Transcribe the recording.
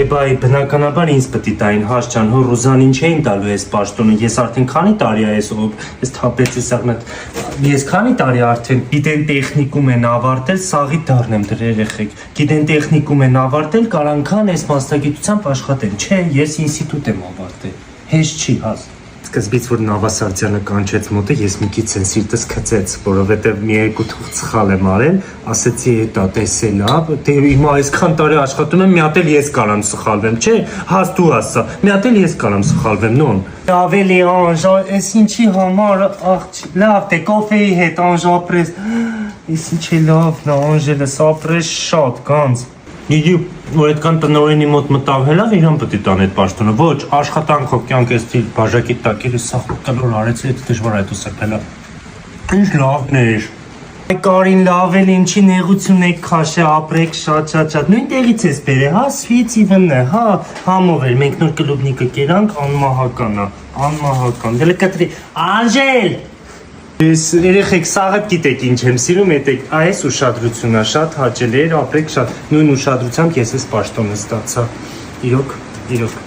Bay բնականաբար ինձ պետք է տային Հասճան, հո Ռուզանին չէին տալու այս պաշտոնը, ես արդեն քանի տարի է այս ես թափեցի սաղնատ, ես քանի տարի արդեն գիտեն տեխնիկում են ավարտել, սաղի դառնեմ դրա երեխեք, գիտեն տեխնիկում են ավարտել, կարանքան այս մասնագիտությամբ աշխատել, չէ, ես ինստիտուտ եմ ավարտել, հեշտ չի հաս։ Սկզբից որ Նավասարդյանը կանչեց մոտը, ես մի քիչ սենսիտս քծեց, որովհետև մի երկու թուղթ սխալ եմ արել, ասեցի էտա տեսել ա, դե հիմա այսքան տարի աշխատում եմ, մի հատ էլ ես կարամ սխալվեմ, չէ, հաս դու ասա, մի հատ էլ ես կարամ սխալվեմ, նոն։ Ավելի անժ, այս ինչի համար, աղջի, լավ, դե կոֆեի հետ անժապրես, այս ինչ է լավն է, Անժելս, ապրես շատ, գանձ։ Իդի, որ այդքան տնօրենի մոտ մտավ հելավ, իրան պետք է տան այդ պաշտոնը, ոչ, աշխատանքով կյանք ես բաժակի տակերը սաղ կլոր արեցի, այդ դժվար այդ ուսակելա։ Ինչ լավն էր։ Կարին լավ էլ ինչի նեղություն եք քաշե, ապրեք շատ, նույն տեղից ես բերե, հա, սվիցի վնը, հա, համով էր, մենք նոր կլուբնիկը կերանք, անմահական է, անմահական, դելը կտրի, Անժել! Ես երեխեք սաղդ գիտեք ինչ եմ սիրում, էտեք այս ուշադրությունա շատ հաճելի էր, ապրեք շատ, նույն ուշադրությամբ ես ես պաշտոնը ստացա, իրոք։